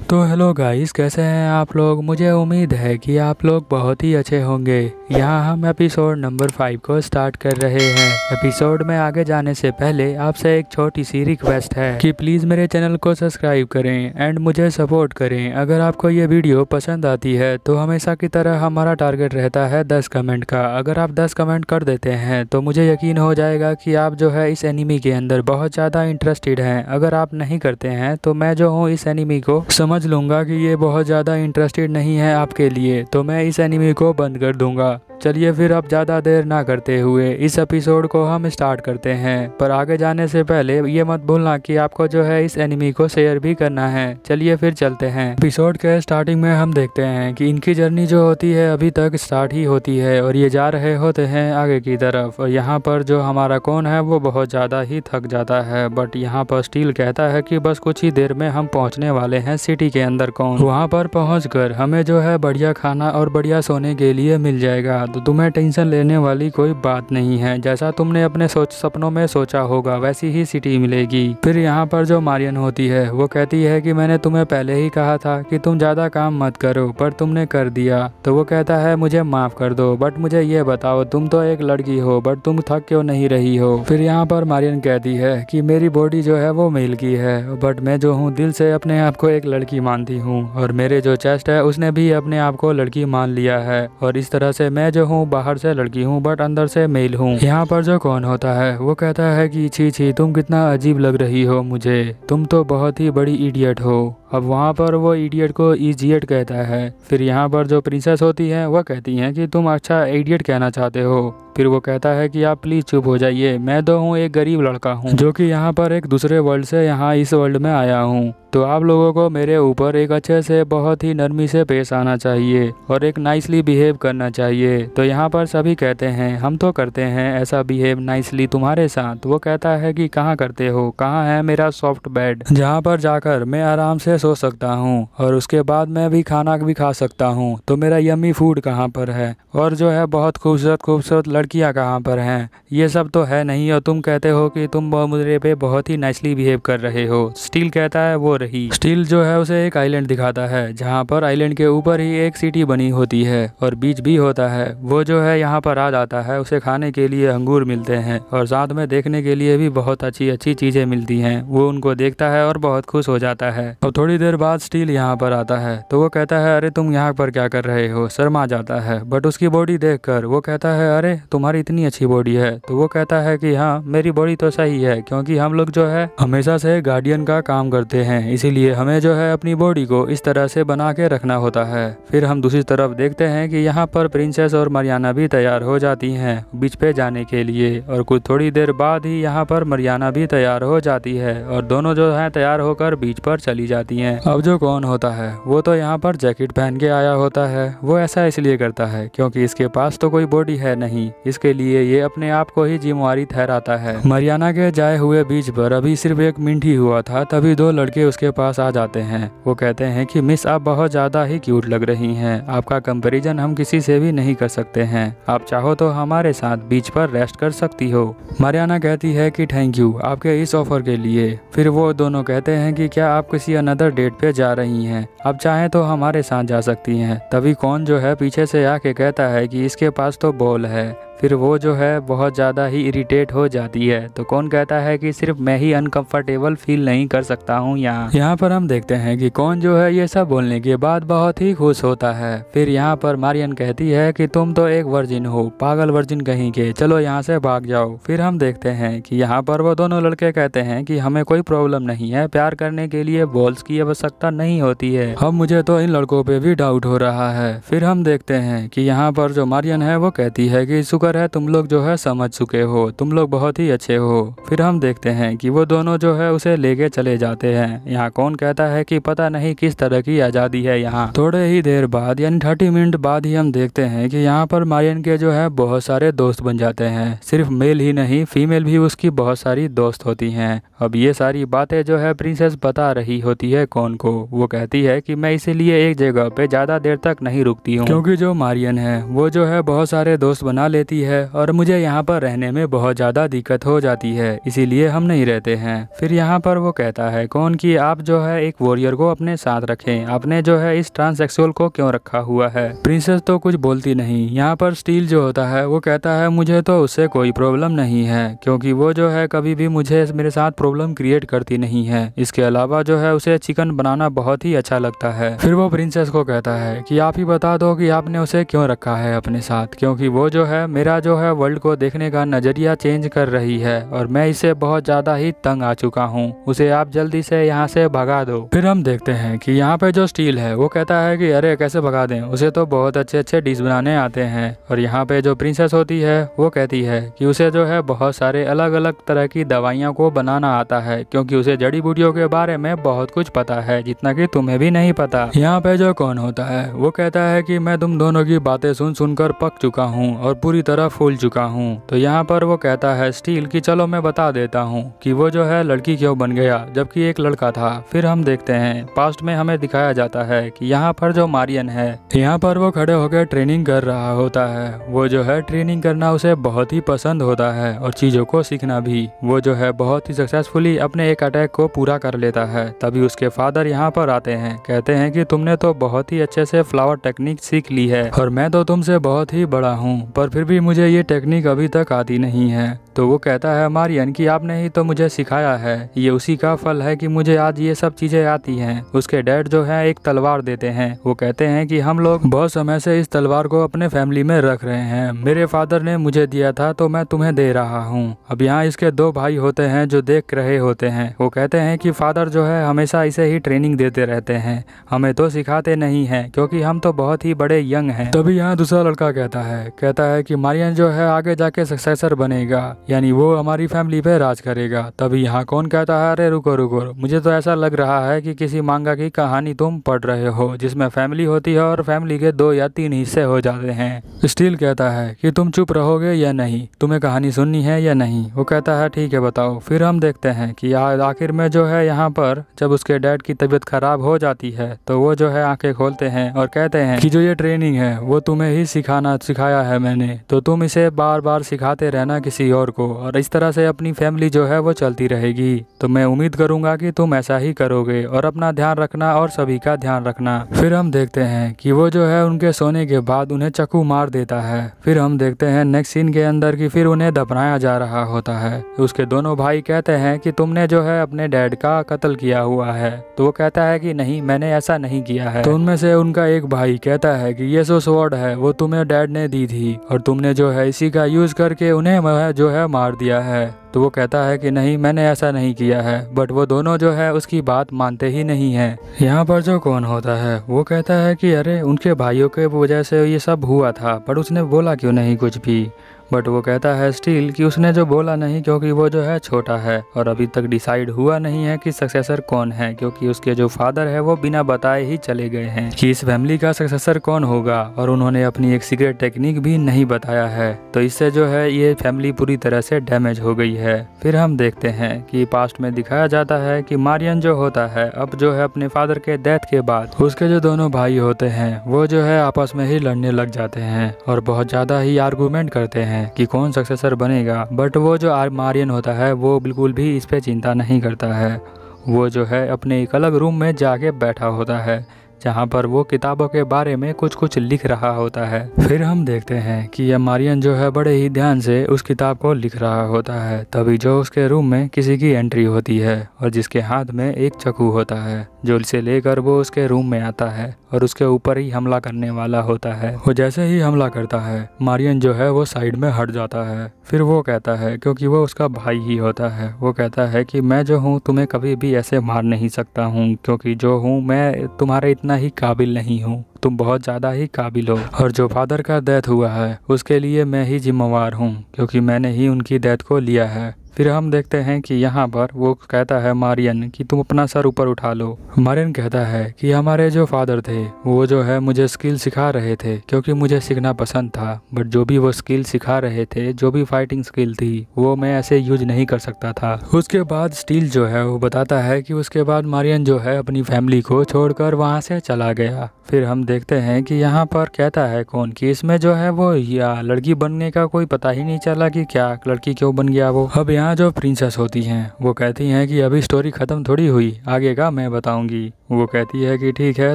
तो hello guys, कैसे हैं आप लोग। मुझे उम्मीद है कि आप लोग बहुत ही अच्छे होंगे। यहाँ हम एपिसोड नंबर 5 को स्टार्ट कर रहे हैं। एपिसोड में आगे जाने से पहले आपसे एक छोटी सी रिक्वेस्ट है कि प्लीज़ मेरे चैनल को सब्सक्राइब करें एंड मुझे सपोर्ट करें। अगर आपको ये वीडियो पसंद आती है तो हमेशा की तरह हमारा टारगेट रहता है 10 कमेंट का। अगर आप 10 कमेंट कर देते हैं तो मुझे यकीन हो जाएगा कि आप जो है इस एनिमी के अंदर बहुत ज़्यादा इंटरेस्टेड हैं। अगर आप नहीं करते हैं तो मैं जो हूँ इस एनिमी को समझ लूँगा कि ये बहुत ज़्यादा इंटरेस्टेड नहीं है आपके लिए, तो मैं इस एनिमी को बंद कर दूँगा। चलिए फिर अब ज़्यादा देर ना करते हुए इस एपिसोड को हम स्टार्ट करते हैं। पर आगे जाने से पहले ये मत भूलना कि आपको जो है इस एनिमी को शेयर भी करना है। चलिए फिर चलते हैं। एपिसोड के स्टार्टिंग में हम देखते हैं कि इनकी जर्नी जो होती है अभी तक स्टार्ट ही होती है और ये जा रहे होते हैं आगे की तरफ। और यहाँ पर जो हमारा कौन है वो बहुत ज़्यादा ही थक जाता है, बट यहाँ पर स्टील कहता है कि बस कुछ ही देर में हम पहुँचने वाले हैं सिटी के अंदर। कौन वहाँ पर पहुँच हमें जो है बढ़िया खाना और बढ़िया सोने के लिए मिल जाएगा, तो तुम्हें टेंशन लेने वाली कोई बात नहीं है। जैसा तुमने अपने सपनों में सोचा होगा वैसी ही सिटी मिलेगी। फिर यहाँ पर जो मारियन होती है वो कहती है कि मैंने तुम्हें पहले ही कहा था कि तुम ज़्यादा काम मत करो, पर तुमने कर दिया। तो वो कहता है मुझे माफ़ कर दो, बट मुझे ये बताओ तुम तो एक लड़की हो, बट तुम थक क्यों नहीं रही हो। फिर यहाँ पर मारियन कहती है कि मेरी बॉडी जो है वो मेल की है, बट मैं जो हूँ दिल से अपने आप को एक लड़की मानती हूँ। और मेरे जो चेस्ट है उसने भी अपने आप को लड़की मान लिया है, और इस तरह से मैं जो हूँ बाहर से लड़की हूँ बट अंदर से मेल हूँ। यहाँ पर जो कौन होता है वो कहता है कि छी छी तुम कितना अजीब लग रही हो मुझे, तुम तो बहुत ही बड़ी इडियट हो। अब वहाँ पर वो इडियट को इजियट कहता है। फिर यहाँ पर जो प्रिंसेस होती है वह कहती हैं कि तुम अच्छा इडियट कहना चाहते हो। फिर वो कहता है कि आप प्लीज़ चुप हो जाइए, मैं तो हूँ एक गरीब लड़का हूँ जो कि यहाँ पर एक दूसरे वर्ल्ड से यहाँ इस वर्ल्ड में आया हूँ। तो आप लोगों को मेरे ऊपर एक अच्छे से बहुत ही नरमी से पेश आना चाहिए और एक नाइसली बिहेव करना चाहिए। तो यहाँ पर सभी कहते हैं हम तो करते हैं ऐसा बिहेव नाइसली तुम्हारे साथ। वो कहता है कि कहाँ करते हो, कहाँ है मेरा सॉफ्ट बेड जहाँ पर जाकर मैं आराम से सो सकता हूँ और उसके बाद मैं भी खाना भी खा सकता हूँ। तो मेरा यम्मी फूड कहाँ पर है, और जो है बहुत खूबसूरत खूबसूरत लड़कियाँ कहाँ पर हैं। ये सब तो है नहीं, और तुम कहते हो कि तुम मुझे पे बहुत ही नाइसली बिहेव कर रहे हो। स्टील कहता है वो रही। स्टील जो है उसे एक आइलैंड दिखाता है जहाँ पर आइलैंड के ऊपर ही एक सिटी बनी होती है और बीच भी होता है। वो जो है यहाँ पर आ जाता है, उसे खाने के लिए अंगूर मिलते हैं और साथ में देखने के लिए भी बहुत अच्छी अच्छी चीजें मिलती हैं। वो उनको देखता है और बहुत खुश हो जाता है। और थोड़ी देर बाद स्टील यहाँ पर आता है तो वो कहता है अरे तुम यहाँ पर क्या कर रहे हो। शर्मा जाता है, बट उसकी बॉडी देखकर वो कहता है अरे तुम्हारी इतनी अच्छी बॉडी है। तो वो कहता है कि हाँ मेरी बॉडी तो सही है, क्योंकि हम लोग जो है हमेशा से गार्डियन का काम करते हैं, इसीलिए हमें जो है अपनी बॉडी को इस तरह से बना के रखना होता है। फिर हम दूसरी तरफ देखते हैं कि यहाँ पर प्रिंसेस और मरियाना भी तैयार हो जाती हैं बीच पे जाने के लिए, और कुछ थोड़ी देर बाद ही यहाँ पर मरियाना भी तैयार हो जाती है और दोनों जो है तैयार होकर बीच पर चली जाती हैं। अब जो कौन होता है वो तो यहाँ पर जैकेट पहन के आया होता है। वो ऐसा इसलिए करता है क्योंकि इसके पास तो कोई बॉडी है नहीं, इसके लिए ये अपने आप को ही जिम्मेवारी ठहराता है। मरियाना के जाए हुए बीच पर अभी सिर्फ एक मिनट ही हुआ था, तभी दो लड़के उसके पास आ जाते हैं। वो कहते हैं कि मिस आप बहुत ज्यादा ही क्यूट लग रही हैं, आपका कंपैरिजन हम किसी से भी नहीं कर सकते हैं, आप चाहो तो हमारे साथ बीच पर रेस्ट कर सकती हो। मरियाना कहती है कि थैंक यू आपके इस ऑफर के लिए। फिर वो दोनों कहते हैं कि क्या आप किसी अनदर डेट पे जा रही हैं, आप चाहें तो हमारे साथ जा सकती हैं। तभी कौन जो है पीछे से आके कहता है कि इसके पास तो बॉल है। फिर वो जो है बहुत ज़्यादा ही इरिटेट हो जाती है। तो कौन कहता है कि सिर्फ मैं ही अनकंफर्टेबल फील नहीं कर सकता हूँ यहाँ पर हम देखते हैं कि कौन जो है ये सब बोलने के बाद बहुत ही खुश होता है। फिर यहाँ पर मारियन कहती है कि तुम तो एक वर्जिन हो, पागल वर्जिन कहीं के, चलो यहाँ से भाग जाओ। फिर हम देखते हैं कि यहाँ पर वो दोनों लड़के कहते हैं कि हमें कोई प्रॉब्लम नहीं है, प्यार करने के लिए बॉल्स की आवश्यकता नहीं होती है। अब मुझे तो इन लड़कों पे भी डाउट हो रहा है। फिर हम देखते हैं कि यहाँ पर जो मारियन है वो कहती है कि है तुम लोग जो है समझ चुके हो, तुम लोग बहुत ही अच्छे हो। फिर हम देखते हैं कि वो दोनों जो है उसे लेके चले जाते हैं। यहाँ कौन कहता है कि पता नहीं किस तरह की आज़ादी है यहाँ। थोड़े ही देर बाद यानी 30 मिनट बाद ही हम देखते हैं कि यहाँ पर मारियन के जो है बहुत सारे दोस्त बन जाते हैं। सिर्फ मेल ही नहीं फीमेल भी उसकी बहुत सारी दोस्त होती हैं। अब ये सारी बातें जो है प्रिंसेस बता रही होती है कौन को। वो कहती है कि मैं इसीलिए एक जगह पे ज़्यादा देर तक नहीं रुकती हूँ क्योंकि जो मारियन है वो जो है बहुत सारे दोस्त बना लेती जाती है और मुझे यहाँ पर रहने में बहुत ज़्यादा दिक्कत हो जाती है, इसीलिए हम नहीं रहते हैं। फिर यहाँ पर वो कहता है कौन कि आप जो है एक वॉरियर को अपने साथ रखें, आपने जो है इस ट्रांससेक्सुअल को क्यों रखा हुआ है। प्रिंसेस तो कुछ बोलती नहीं। यहाँ पर स्टील जो होता है वो कहता है मुझे तो उससे कोई प्रॉब्लम नहीं है, क्योंकि वो जो है कभी भी मुझे मेरे साथ प्रॉब्लम क्रिएट करती नहीं है। इसके अलावा जो है उसे चिकन बनाना बहुत ही अच्छा लगता है। फिर वो प्रिंसेस को कहता है कि आप ही बता दो कि आपने उसे क्यों रखा है अपने साथ, क्योंकि वो जो है मेरा जो है वर्ल्ड को देखने का नजरिया चेंज कर रही है और मैं इससे बहुत ज्यादा ही तंग आ चुका हूँ। उसे आप जल्दी से यहाँ से भगा दो। फिर हम देखते हैं कि यहाँ पे जो स्टील है वो कहता है कि अरे कैसे भगा दें, उसे तो बहुत अच्छे अच्छे डिश बनाने आते हैं। और यहाँ पे जो प्रिंसेस होती है वो कहती है कि उसे जो है बहुत सारे अलग अलग तरह की दवाइयाँ को बनाना आता है, क्योंकि उसे जड़ी बूटियों के बारे में बहुत कुछ पता है, जितना कि तुम्हें भी नहीं पता। यहाँ पे जो कौन होता है वो कहता है कि मैं तुम दोनों की बातें सुन सुनकर पक चुका हूँ और पूरी तरह फूल चुका हूँ। तो यहाँ पर वो कहता है स्टील कि चलो मैं बता देता हूँ कि वो जो है लड़की क्यों बन गया जबकि एक लड़का था। फिर हम देखते हैं पास्ट में हमें दिखाया जाता है कि यहाँ पर जो मारियन है यहाँ पर वो खड़े होकर ट्रेनिंग कर रहा होता है। वो जो है ट्रेनिंग करना उसे बहुत ही पसंद होता है और चीजों को सीखना भी। वो जो है बहुत ही सक्सेसफुली अपने एक अटैक को पूरा कर लेता है। तभी उसके फादर यहाँ पर आते हैं, कहते हैं कि तुमने तो बहुत ही अच्छे से फ्लावर टेक्निक सीख ली है और मैं तो तुमसे बहुत ही बड़ा हूँ, पर फिर भी मुझे ये टेक्निक अभी तक आती नहीं है। तो वो कहता है मारियन कि आपने ही तो मुझे सिखाया है, ये उसी का फल है कि मुझे आज ये सब चीजें आती हैं। उसके डैड जो है एक तलवार देते हैं। वो कहते हैं कि हम लोग बहुत समय से इस तलवार को अपने फैमिली में रख रहे हैं, मेरे फादर ने मुझे दिया था तो मैं तुम्हें दे रहा हूँ। अब यहाँ इसके दो भाई होते हैं जो देख रहे होते हैं। वो कहते हैं कि फादर जो है हमेशा इसे ही ट्रेनिंग देते रहते हैं, हमें तो सिखाते नहीं हैं क्योंकि हम तो बहुत ही बड़े यंग हैं। तभी यहाँ दूसरा लड़का कहता है कि मारियन जो है आगे जाके सक्सेसर बनेगा, यानी वो हमारी फैमिली पे राज करेगा। तभी यहाँ कौन कहता है अरे रुको रुको, मुझे तो ऐसा लग रहा है कि किसी मांगा की कहानी तुम पढ़ रहे हो जिसमें फैमिली होती है और फैमिली के 2 या 3 हिस्से हो जाते हैं। स्टील कहता है कि तुम चुप रहोगे या नहीं, तुम्हें कहानी सुननी है या नहीं। वो कहता है ठीक है बताओ। फिर हम देखते हैं कि आखिर में जो है यहाँ पर जब उसके डैड की तबीयत खराब हो जाती है तो वो जो है आंखें खोलते हैं और कहते हैं कि जो ये ट्रेनिंग है वो तुम्हें ही सिखाया है मैंने, तो तुम इसे बार बार सिखाते रहना किसी और को, और इस तरह से अपनी फैमिली जो है वो चलती रहेगी। तो मैं उम्मीद करूंगा कि तुम ऐसा ही करोगे और अपना ध्यान रखना और सभी का ध्यान रखना। फिर हम देखते हैं कि वो जो है उनके सोने के बाद उन्हें चाकू मार देता है। फिर हम देखते हैं नेक्स्ट सीन के अंदर कि फिर उन्हें दफनाया जा रहा होता है। उसके दोनों भाई कहते हैं कि तुमने जो है अपने डैड का कत्ल किया हुआ है। तो वो कहता है कि नहीं मैंने ऐसा नहीं किया है। तो उनमें से उनका एक भाई कहता है कि ये जो स्वॉर्ड है वो तुम्हें डैड ने दी थी और तुमने जो है इसी का यूज करके उन्हें जो है मार दिया है। तो वो कहता है कि नहीं मैंने ऐसा नहीं किया है, बट वो दोनों जो है उसकी बात मानते ही नहीं है। यहाँ पर जो कौन होता है वो कहता है कि अरे उनके भाइयों के वजह से ये सब हुआ था, पर उसने बोला क्यों नहीं कुछ भी। बट वो कहता है स्टील कि उसने जो बोला नहीं क्योंकि वो जो है छोटा है और अभी तक डिसाइड हुआ नहीं है कि सक्सेसर कौन है, क्योंकि उसके जो फादर है वो बिना बताए ही चले गए हैं कि इस फैमिली का सक्सेसर कौन होगा, और उन्होंने अपनी एक सीक्रेट टेक्निक भी नहीं बताया है। तो इससे जो है ये फैमिली पूरी तरह से डैमेज हो गई है। फिर हम देखते हैं कि पास्ट में दिखाया जाता है कि मारियन जो होता है अब जो है अपने फादर के डेथ के बाद उसके जो दोनों भाई होते हैं वो जो है आपस में ही लड़ने लग जाते हैं और बहुत ज्यादा ही आर्गूमेंट करते हैं कि कौन सक्सेसर बनेगा। बट वो जो मारियन होता है वो बिल्कुल भी इस पे चिंता नहीं करता है। वो जो है अपने एक अलग रूम में जाके बैठा होता है जहाँ पर वो किताबों के बारे में कुछ लिख रहा होता है। फिर हम देखते हैं कि यह मारियन जो है बड़े ही ध्यान से उस किताब को लिख रहा होता है। तभी जो उसके रूम में किसी की एंट्री होती है और जिसके हाथ में एक चाकू होता है, जो इसे लेकर वो उसके रूम में आता है और उसके ऊपर ही हमला करने वाला होता है। वो जैसे ही हमला करता है मारियन जो है वो साइड में हट जाता है। फिर वो कहता है, क्योंकि वो उसका भाई ही होता है, वो कहता है कि मैं जो हूँ तुम्हें कभी भी ऐसे मार नहीं सकता हूँ, क्योंकि जो हूँ मैं तुम्हारे इतना ही काबिल नहीं हूँ, तुम बहुत ज़्यादा ही काबिल हो। और जो फादर का डेथ हुआ है उसके लिए मैं ही जिम्मेवार हूँ, क्योंकि मैंने ही उनकी डेथ को लिया है। फिर हम देखते हैं कि यहाँ पर वो कहता है मारियन कि तुम अपना सर ऊपर उठा लो। मारियन कहता है कि हमारे जो फादर थे वो जो है मुझे स्किल सिखा रहे थे क्योंकि मुझे सीखना पसंद था, बट जो भी वो स्किल सिखा रहे थे, जो भी फाइटिंग स्किल थी, वो मैं ऐसे यूज नहीं कर सकता था। उसके बाद स्टील जो है वो बताता है कि उसके बाद मारियन जो है अपनी फैमिली को छोड़कर वहाँ से चला गया। फिर हम देखते हैं कि यहाँ पर कहता है कौन कि इसमें जो है वो या लड़की बनने का कोई पता ही नहीं चला कि क्या लड़की क्यों बन गया वो। अब यहाँ जो प्रिंसेस होती हैं वो कहती हैं कि अभी स्टोरी खत्म थोड़ी हुई, आगे का मैं बताऊंगी। वो कहती है कि ठीक है,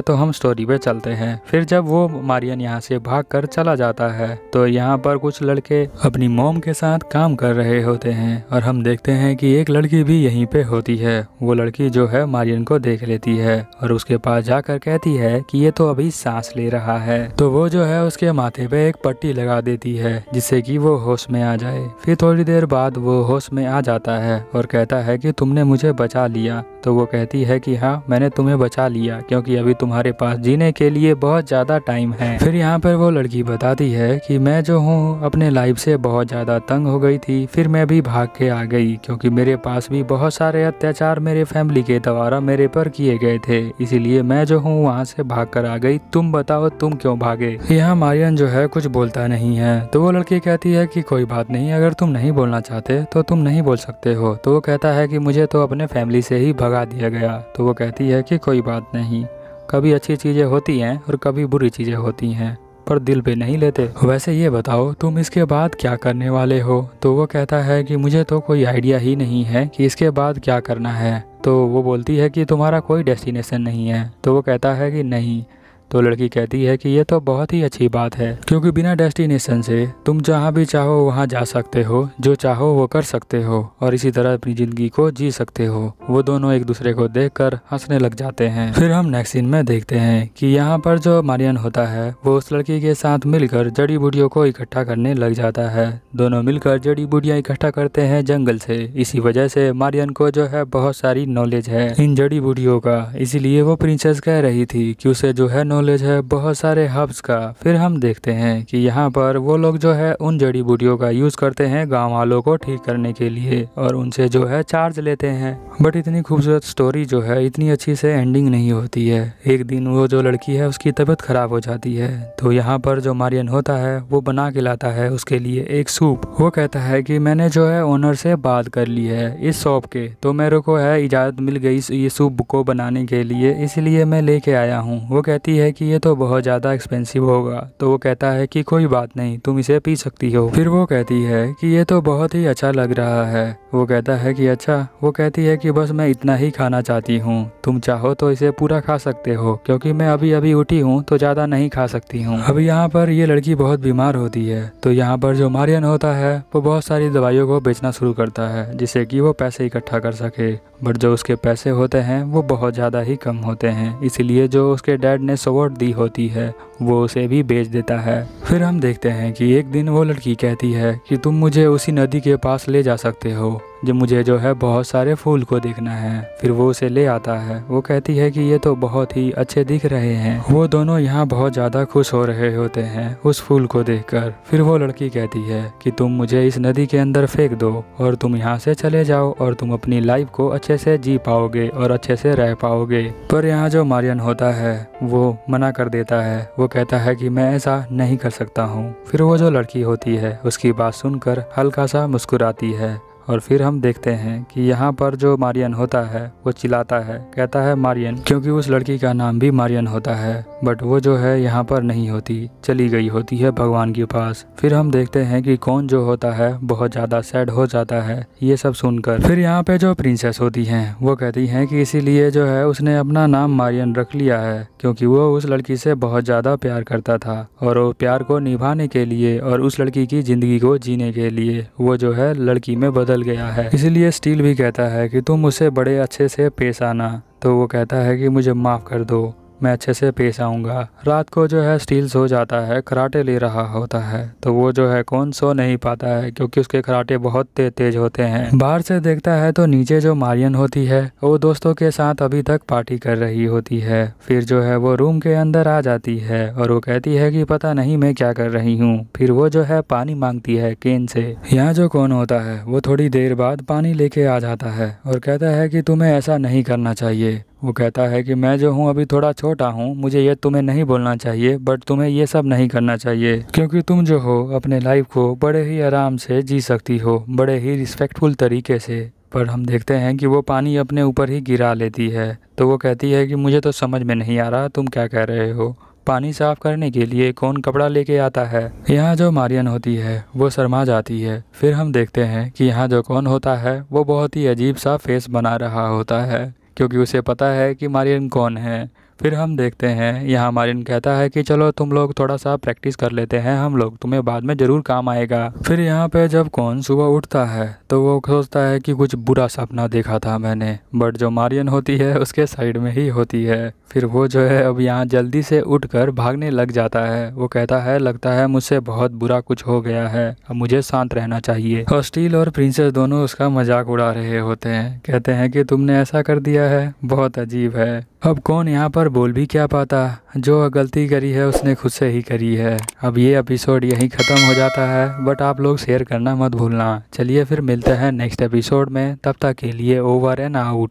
तो हम स्टोरी पे चलते हैं। फिर जब वो मारियन यहाँ से भाग कर चला जाता है तो यहाँ पर कुछ लड़के अपनी मॉम के साथ काम कर रहे होते हैं और हम देखते हैं कि एक लड़की भी यहीं पे होती है। वो लड़की जो है मारियन को देख लेती है और उसके पास जाकर कहती है कि ये तो अभी सांस ले रहा है, तो वो जो है उसके माथे पे एक पट्टी लगा देती है जिससे कि वो होश में आ जाए। फिर थोड़ी देर बाद वो होश में आ जाता है और कहता है कि तुमने मुझे बचा लिया। तो वो कहती है कि हाँ, मैंने तुम्हें बचा लिया क्योंकि अभी तुम्हारे पास जीने के लिए बहुत ज़्यादा टाइम है। फिर यहाँ पर वो लड़की बताती है कि मैं जो हूँ अपने लाइफ से बहुत ज़्यादा तंग हो गई थी, फिर मैं भी भाग के आ गई क्योंकि मेरे पास भी बहुत सारे अत्याचार मेरे फैमिली के द्वारा मेरे पर किए गए थे, इसीलिए मैं जो हूँ वहाँ से भाग कर आ गई। तुम बताओ तुम क्यों भागे। यहाँ मारियन जो है कुछ बोलता नहीं है, तो वो लड़की कहती है कि कोई बात नहीं, अगर तुम नहीं बोलना चाहते तो तुम नहीं बोल सकते हो। तो वो कहता है कि मुझे तो अपने फैमिली से ही भगा दिया गया। तो वो कहती है कि कोई बात नहीं, कभी अच्छी चीज़ें होती हैं और कभी बुरी चीज़ें होती हैं, पर दिल पे नहीं लेते। वैसे ये बताओ तुम इसके बाद क्या करने वाले हो। तो वो कहता है कि मुझे तो कोई आइडिया ही नहीं है कि इसके बाद क्या करना है। तो वो बोलती है कि तुम्हारा कोई डेस्टिनेशन नहीं है। तो वो कहता है कि नहीं। तो लड़की कहती है कि ये तो बहुत ही अच्छी बात है क्योंकि बिना डेस्टिनेशन से तुम जहाँ भी चाहो वहाँ जा सकते हो, जो चाहो वो कर सकते हो और इसी तरह अपनी ज़िंदगी को जी सकते हो। वो दोनों एक दूसरे को देखकर हंसने लग जाते हैं। फिर हम नेक्स्ट सीन में देखते हैं कि यहाँ पर जो मारियन होता है वो उस लड़की के साथ मिलकर जड़ी बूटियों को इकट्ठा करने लग जाता है। दोनों मिलकर जड़ी बूटियाँ इकट्ठा करते हैं जंगल से। इसी वजह से मारियन को जो है बहुत सारी नॉलेज है इन जड़ी बूटियों का, इसीलिए वो प्रिंसेस कह रही थी कि उसे जो है नॉलेज है बहुत सारे हर्ब्स का। फिर हम देखते हैं कि यहाँ पर वो लोग जो है उन जड़ी बूटियों का यूज करते हैं गांव वालों को ठीक करने के लिए और उनसे जो है चार्ज लेते हैं। बट इतनी खूबसूरत स्टोरी जो है इतनी अच्छी से एंडिंग नहीं होती है। एक दिन वो जो लड़की है उसकी तबीयत खराब हो जाती है, तो यहाँ पर जो मारियन होता है वो बना के लाता है उसके लिए एक सूप। वो कहता है कि मैंने जो है ओनर से बात कर ली है इस शॉप के, तो मेरे को है इजाज़त मिल गई ये सूप को बनाने के लिए, इसलिए मैं लेके आया हूँ। वो कहती है कि ये तो बहुत ज़्यादा एक्सपेंसिव होगा। तो वो कहता है कि कोई बात नहीं, तुम इसे पी सकती हो। फिर वो कहती है कि ये तो बहुत ही अच्छा लग रहा है। वो कहता है कि अच्छा। वो कहती है कि बस मैं इतना ही खाना चाहती हूँ, तुम चाहो तो इसे पूरा खा सकते हो क्योंकि मैं अभी अभी उठी हूँ तो ज़्यादा नहीं खा सकती हूँ। अब यहाँ पर ये लड़की बहुत बीमार होती है, तो यहाँ पर जो मारियन होता है वो बहुत सारी दवाइयों को बेचना शुरू करता है जिससे कि वो पैसे इकट्ठा कर सके। बट जो उसके पैसे होते हैं वो बहुत ज़्यादा ही कम होते हैं, इसीलिए जो उसके डैड ने सपोर्ट दी होती है वो उसे भी बेच देता है। फिर हम देखते हैं कि एक दिन वो लड़की कहती है कि तुम मुझे उसी नदी के पास ले जा सकते हो, जो मुझे जो है बहुत सारे फूल को देखना है। फिर वो उसे ले आता है। वो कहती है कि ये तो बहुत ही अच्छे दिख रहे हैं। वो दोनों यहाँ बहुत ज़्यादा खुश हो रहे होते हैं उस फूल को देखकर। फिर वो लड़की कहती है कि तुम मुझे इस नदी के अंदर फेंक दो और तुम यहाँ से चले जाओ और तुम अपनी लाइफ को अच्छे से जी पाओगे और अच्छे से रह पाओगे। पर यहाँ जो मारियन होता है वो मना कर देता है। वो कहता है कि मैं ऐसा नहीं कर सकता हूँ। फिर वो जो लड़की होती है उसकी बात सुनकर हल्का सा मुस्कुराती है और फिर हम देखते हैं कि यहाँ पर जो मारियन होता है वो चिल्लाता है, कहता है मारियन, क्योंकि उस लड़की का नाम भी मारियन होता है। बट वो जो है यहाँ पर नहीं होती, चली गई होती है भगवान के पास। फिर हम देखते हैं कि कौन जो होता है बहुत ज़्यादा सैड हो जाता है ये सब सुनकर। फिर यहाँ पे जो प्रिंसेस होती हैं वो कहती हैं कि इसीलिए जो है उसने अपना नाम मारियन रख लिया है क्योंकि वो उस लड़की से बहुत ज़्यादा प्यार करता था और वो प्यार को निभाने के लिए और उस लड़की की ज़िंदगी को जीने के लिए वो जो है लड़की में बदल गया है। इसलिए स्टील भी कहता है कि तुम मुझसे बड़े अच्छे से पेश आना। तो वो कहता है कि मुझे माफ़ कर दो, मैं अच्छे से पेश आऊँगा। रात को जो है स्टील सो जाता है, कराटे ले रहा होता है, तो वो जो है कौन सो नहीं पाता है क्योंकि उसके कराटे बहुत तेज होते हैं। बाहर से देखता है तो नीचे जो मारियन होती है वो दोस्तों के साथ अभी तक पार्टी कर रही होती है। फिर जो है वो रूम के अंदर आ जाती है और वो कहती है कि पता नहीं मैं क्या कर रही हूँ। फिर वो जो है पानी मांगती है केन से। यहाँ जो कौन होता है वो थोड़ी देर बाद पानी लेके आ जाता है और कहता है कि तुम्हें ऐसा नहीं करना चाहिए। वो कहता है कि मैं जो हूँ अभी थोड़ा छोटा हूँ, मुझे ये तुम्हें नहीं बोलना चाहिए, बट तुम्हें ये सब नहीं करना चाहिए क्योंकि तुम जो हो अपने लाइफ को बड़े ही आराम से जी सकती हो, बड़े ही रिस्पेक्टफुल तरीके से। पर हम देखते हैं कि वो पानी अपने ऊपर ही गिरा लेती है। तो वो कहती है कि मुझे तो समझ में नहीं आ रहा तुम क्या कह रहे हो, पानी साफ करने के लिए कौन कपड़ा लेके आता है। यहाँ जो मारियन होती है वो शर्मा जाती है। फिर हम देखते हैं कि यहाँ जो कौन होता है वो बहुत ही अजीब सा फेस बना रहा होता है क्योंकि उसे पता है कि मारियन कौन है। फिर हम देखते हैं यहाँ मारियन कहता है कि चलो तुम लोग थोड़ा सा प्रैक्टिस कर लेते हैं हम लोग, तुम्हें बाद में ज़रूर काम आएगा। फिर यहाँ पे जब कौन सुबह उठता है तो वो सोचता है कि कुछ बुरा सपना देखा था मैंने, बट जो मारियन होती है उसके साइड में ही होती है। फिर वो जो है अब यहाँ जल्दी से उठकर भागने लग जाता है। वो कहता है लगता है मुझसे बहुत बुरा कुछ हो गया है, अब मुझे शांत रहना चाहिए। और स्टील और प्रिंसेस दोनों उसका मजाक उड़ा रहे होते हैं, कहते हैं कि तुमने ऐसा कर दिया है, बहुत अजीब है। अब कौन यहाँ पर बोल भी क्या पाता, जो गलती करी है उसने खुद से ही करी है। अब ये एपिसोड यहीं ख़त्म हो जाता है, बट आप लोग शेयर करना मत भूलना। चलिए फिर मिलते हैं नेक्स्ट एपिसोड में, तब तक के लिए ओवर एंड आउट।